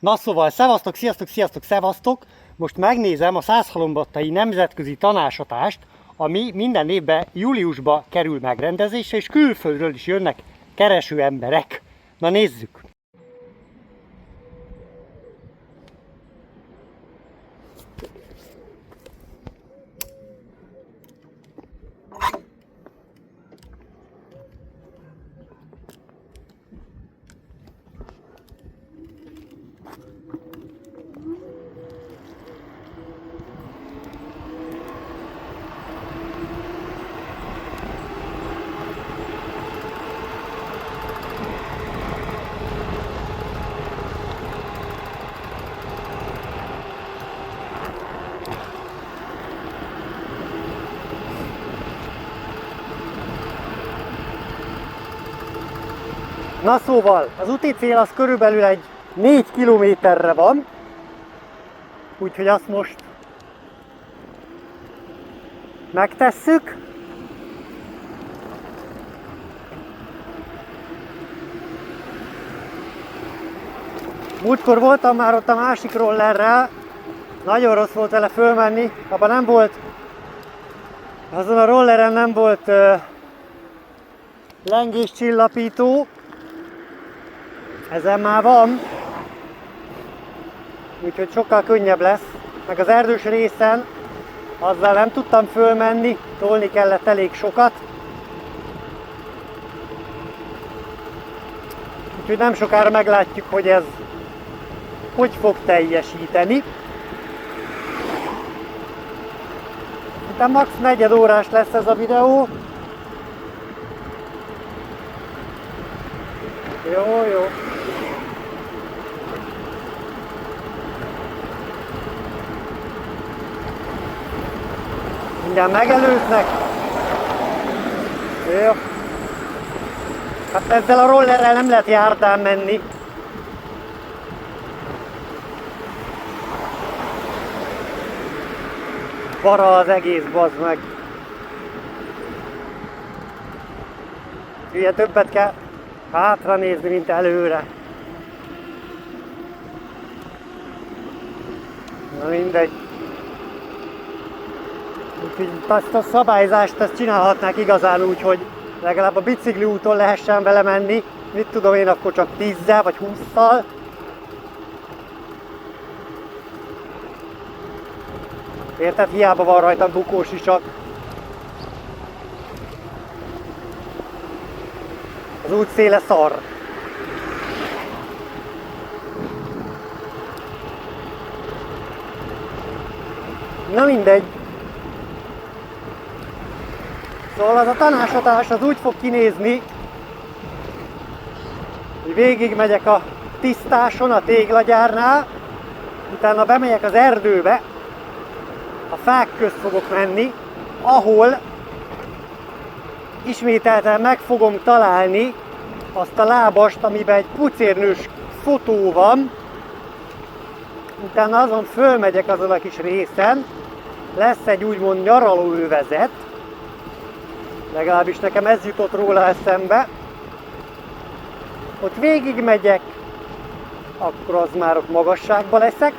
Na szóval, szevasztok, sziasztok, sziasztok, szevasztok! Most megnézem a Szászhalombattai Nemzetközi Tanácsadást, ami minden évben júliusban kerül megrendezésre, és külföldről is jönnek kereső emberek. Na nézzük! Na szóval, az úti cél az körülbelül egy 4 kilométerre van, úgyhogy azt most megtesszük. Múltkor voltam már ott a másik rollerrel, nagyon rossz volt vele fölmenni, abban nem volt, azon a rolleren nem volt lengéscsillapító. Ezen már van, úgyhogy sokkal könnyebb lesz. Meg az erdős részen azzal nem tudtam fölmenni, tolni kellett elég sokat. Úgyhogy nem sokára meglátjuk, hogy ez hogy fog teljesíteni. Utána max. 4 órás lesz ez a videó. Jó, jó. Mindjárt megelőznek. Jó. Hát ezzel a rollerrel nem lehet járdán menni. Para az egész, bazd meg. Ugye többet kell hátra nézni, mint előre. Na mindegy. Úgyhogy azt a szabályzást ezt csinálhatnák igazán úgy, hogy legalább a bicikli úton lehessen vele menni. Mit tudom én, akkor csak 10-zel vagy 20-szal. Érted? Hiába van rajtam bukós is csak. Az út széle szar. Na mindegy. Szóval az a tanácsadás az úgy fog kinézni, hogy végig megyek a tisztáson, a téglagyárnál, utána bemegyek az erdőbe, a fák közt fogok menni, ahol ismételten meg fogom találni azt a lábast, amiben egy pucérnős fotó van. Utána azon fölmegyek azon a kis részen, lesz egy úgymond nyaralóövezet, legalábbis nekem ez jutott róla eszembe. Ott végig megyek, akkor az már ott magasságban leszek,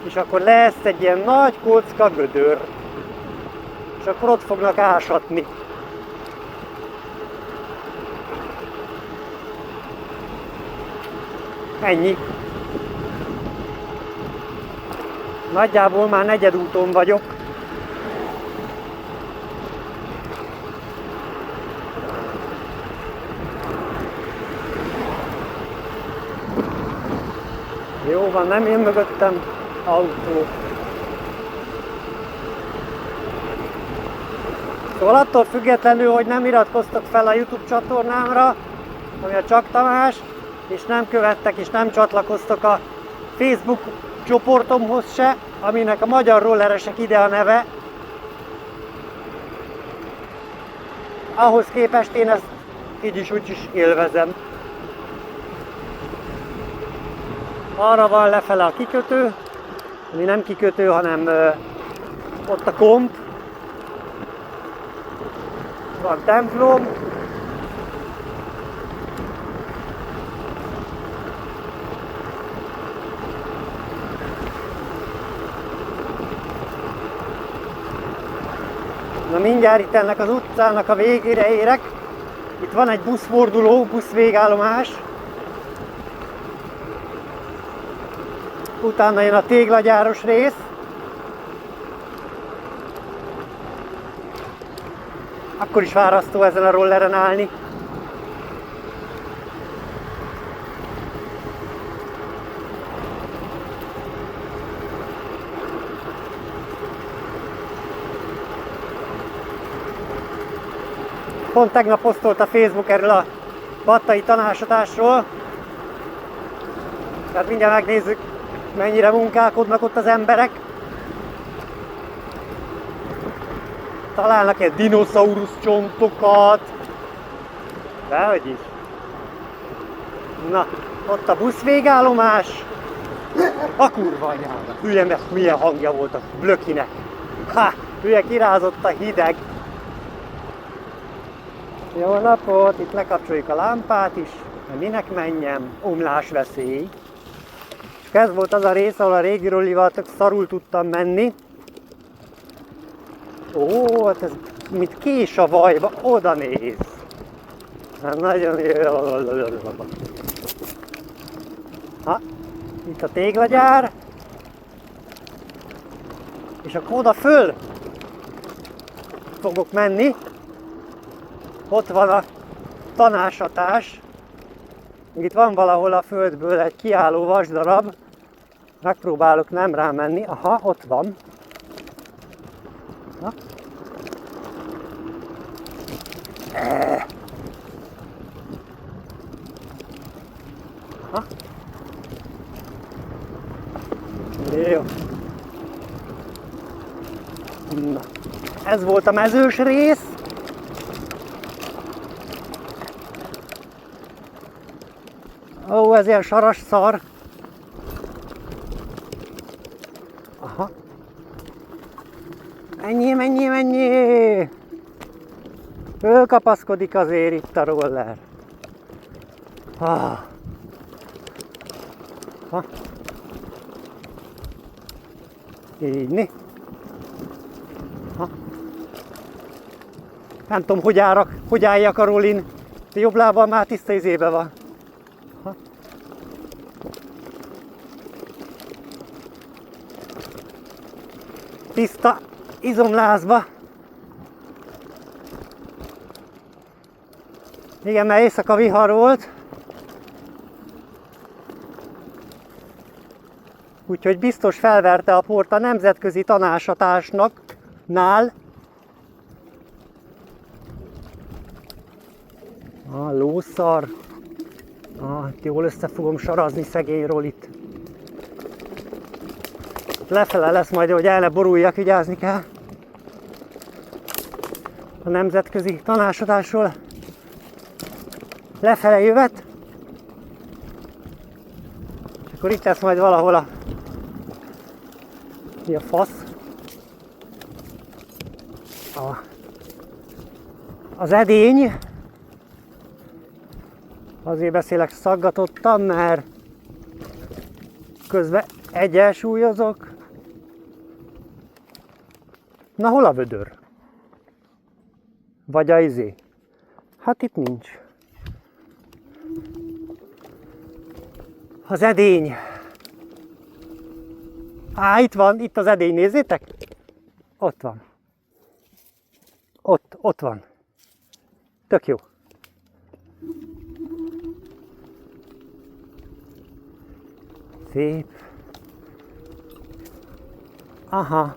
és akkor lesz egy ilyen nagy kocka gödör, és akkor ott fognak ásatni. Ennyi. Nagyjából már negyedúton vagyok. Jó van, nem jön mögöttem autó. Szóval attól függetlenül, hogy nem iratkoztak fel a YouTube csatornámra, ami a Csak Tamás, és nem követtek és nem csatlakoztak a Facebook csoportomhoz se, aminek a Magyar Rolleresek ide a neve. Ahhoz képest én ezt így is úgy is élvezem. Arra van lefele a kikötő, ami nem kikötő, hanem ott a komp. Van templom. Na mindjárt itt ennek az utcának a végére érek. Itt van egy buszforduló, buszvégállomás. Utána jön a téglagyáros rész. Akkor is fárasztó ezen a rolleren állni. Pont tegnap posztolt a Facebook erről a battai tanácsadásról. Tehát mindjárt megnézzük, mennyire munkálkodnak ott az emberek. Találnak egy dinoszaurusz csontokat. Dehogy is. Na, ott a buszvégállomás. A kurva anyának. Hülye, mert milyen hangja volt a blökinek. Ha, hülye, kirázott a hideg. Jó napot, itt lekapcsoljuk a lámpát is, mert minek menjem, omlásveszély. És ez volt az a rész, ahol a régi rollival tök szarul tudtam menni. Ó, hát ez mint kés a vajba, oda néz. Hát nagyon jó. Ha, itt a téglagyár. És akkor oda föl fogok menni. Ott van a tanásatás. Itt van valahol a földből egy kiálló vasdarab. Megpróbálok nem rámenni. Aha, ott van. Na. Aha. Jó. Na. Ez volt a mezős rész. Ó, ez ilyen saras szar. Aha. Ennyi. Fölkapaszkodik azért itt a roller. Ah. Ha. Így. Ha. Nem tudom, hogy álljak a rollin. De jobb lábbal már tiszta izébe van. Ha. Tiszta izomlázba. Igen, mert éjszaka vihar volt. Úgyhogy biztos felverte a port a nemzetközi tanásatásnak nál. Lószar. Jól össze fogom sarazni szegény rollit. Lefele lesz majd, hogy el ne boruljak, vigyázni kell. A nemzetközi tanácsadásról lefele jövet. És akkor itt lesz majd valahol a... Mi a fasz? Az edény. Azért beszélek szaggatottan, mert közben egyensúlyozok. Na, hol a vödör? Vagy a izé? Hát itt nincs. Az edény. Itt van, itt az edény, nézzétek! Ott van. Ott van. Tök jó. Szép. Aha.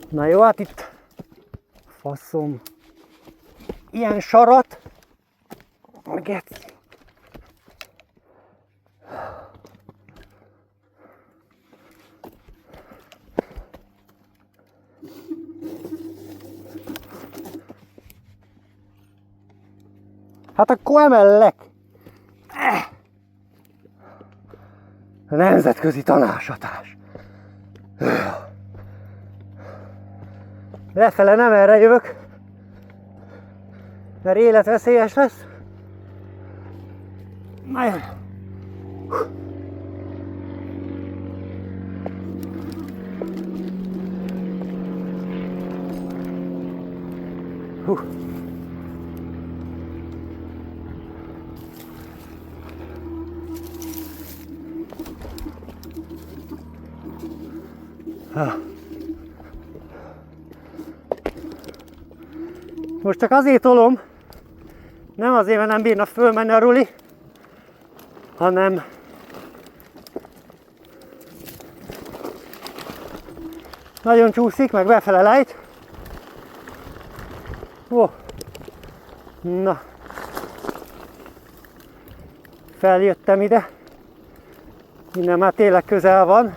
Na jó, hát itt faszom. Ilyen sarat. Geci. Hát akkor emellek. A nemzetközi tanácsadás. Lefele nem erre jövök, mert életveszélyes lesz. Na jön. Most csak azért tolom, nem azért, mert nem bírna fölmenni a ruli, hanem nagyon csúszik, meg befele lejt. Ó, na, feljöttem ide, innen már tényleg közel van.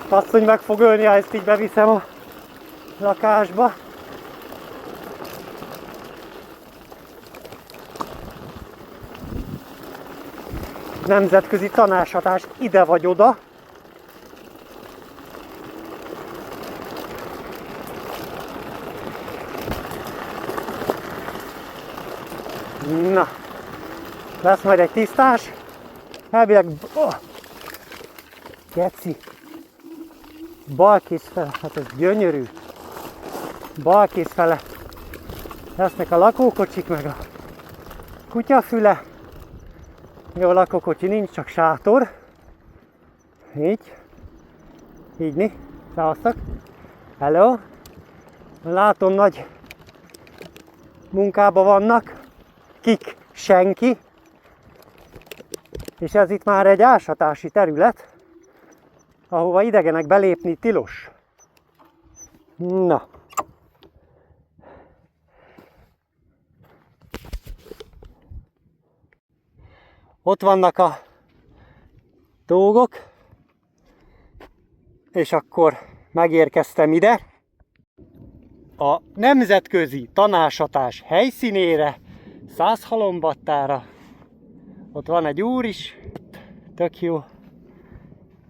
Asszony meg fog ölni, ha ezt így beviszem a lakásba. Nemzetközi tanácsadás ide vagy oda. Na, lesz majd egy tisztás. Elvileg... Oh, geci. Balkész fele, hát ez gyönyörű. Balkész fele lesznek a lakókocsik, meg a kutyafüle. Jó, a lakókocsi nincs, csak sátor. Így. Így mi? Szevasztok. Hello. Látom, nagy munkában vannak. Kik? Senki. És ez itt már egy ásatási terület, ahova idegenek belépni tilos. Na. Ott vannak a dolgok, és akkor megérkeztem ide a nemzetközi tanácsadás helyszínére, Százhalombattára. Ott van egy úr is, tök jó.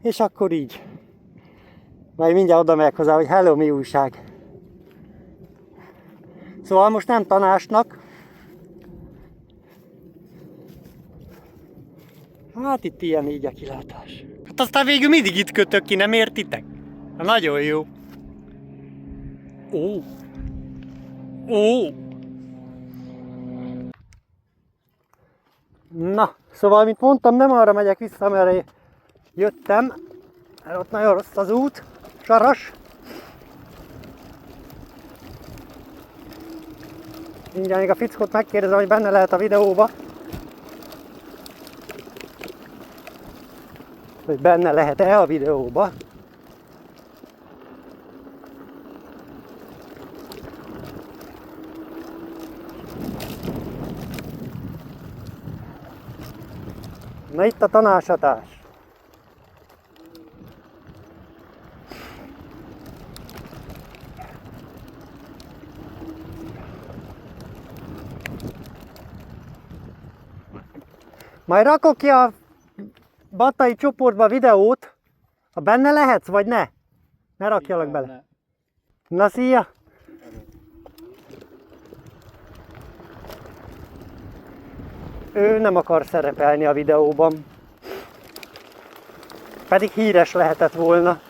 És akkor így. Majd mindjárt oda megyek hozzá, hogy hello, mi újság. Szóval most nem tanácsnak. Hát itt ilyen így a kilátás. Hát aztán végül mindig itt kötök ki, nem értitek? Hát nagyon jó. Ó. Ó. Na, szóval, mint mondtam, nem arra megyek vissza, merre jöttem, mert ott nagyon rossz az út, saras. Mindjárt még a fickót megkérdezem, hogy benne lehet a videóba. Hogy benne lehet-e a videóba. Na itt a tanácsadás. Majd rakok ki a Battai csoportba videót, ha benne lehetsz, vagy ne? Ne rakjalak bele. Na, szia! Ő nem akar szerepelni a videóban. Pedig híres lehetett volna.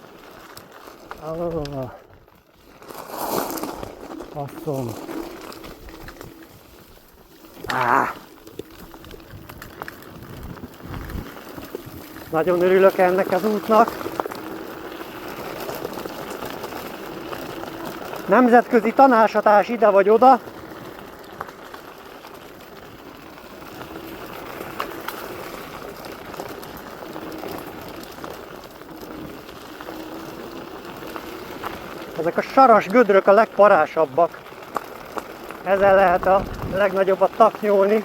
Asszom. Nagyon örülök ennek az útnak. Nemzetközi tanácsadás ide vagy oda. Ezek a saras gödrök a legparásabbak. Ezzel lehet a legnagyobbat taknyolni.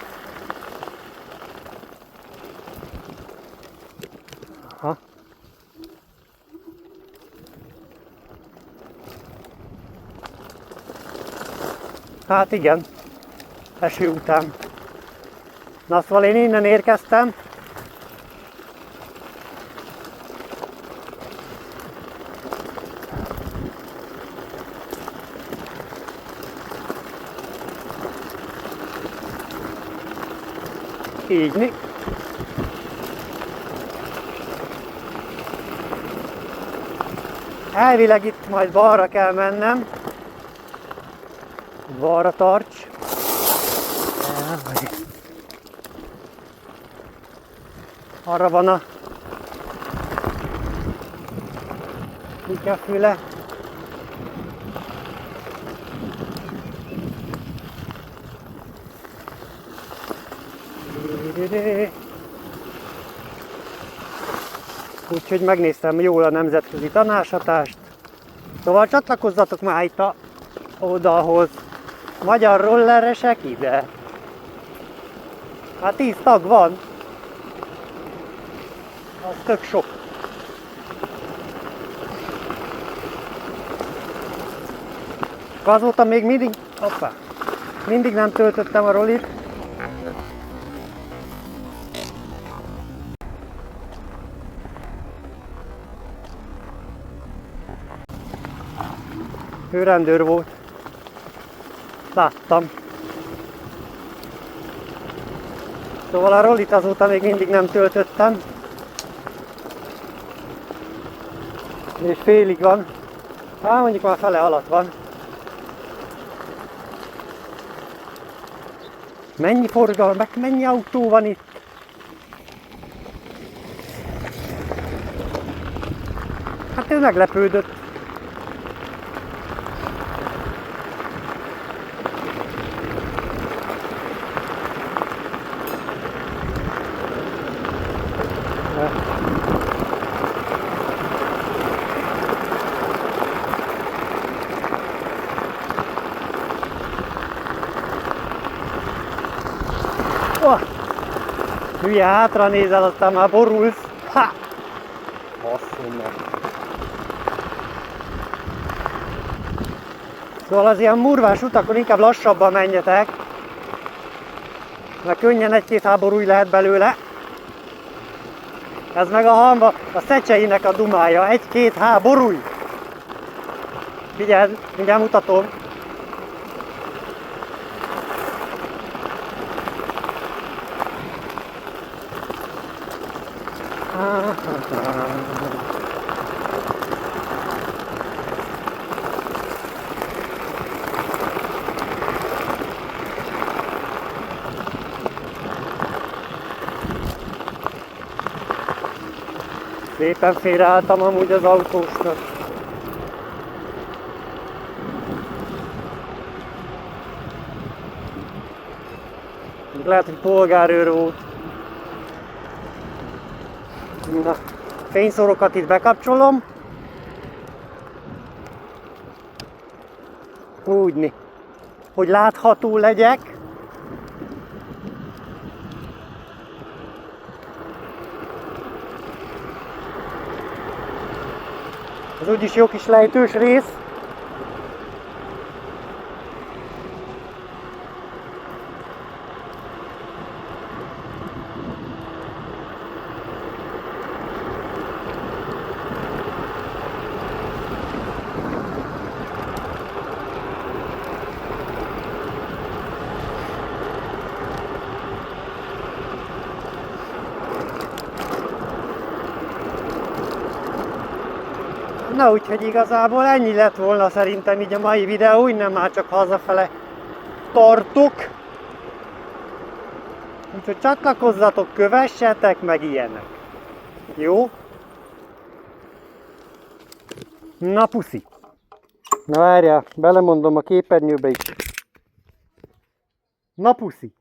Aha. Hát igen, eső után. Na szóval én innen érkeztem. Így. Elvileg itt majd balra kell mennem. Balra tarts. Arra van a kutyafüle. Úgyhogy megnéztem jól a nemzetközi tanácsadást. Szóval csatlakozzatok már itt a oldalhoz. Magyar rolleresek ide. Hát 10 tag van. Az tök sok. Azóta még mindig nem töltöttem a rollit. Ő rendőr volt. Láttam. Szóval a rollit azóta még mindig nem töltöttem. És félig van. Hát mondjuk már fele alatt van. Mennyi forgalom, mennyi autó van itt? Hát ő meglepődött. Oh, hülye, hátra nézel, aztán már borulsz. Ha! Basszom meg. Szóval az ilyen murvás utakon inkább lassabban menjetek, mert könnyen egy-két háborúj lehet belőle. Ez meg a hamba, a szecseinek a dumája, egy-két háborúj. Figyeld, mindjárt mutatom. Szépen félreálltam amúgy az autósnak. Lehet, hogy polgárőr volt. Na, fényszórókat itt bekapcsolom. Úgy, hogy látható legyek. Ez úgyis jó kis lejtős rész. Na úgyhogy igazából ennyi lett volna szerintem így a mai videó, innen már csak hazafele tartok. Úgyhogy csatlakozzatok, kövessetek, meg ilyenek. Jó? Na puszi! Na várjál, belemondom a képernyőbe is. Na puszi!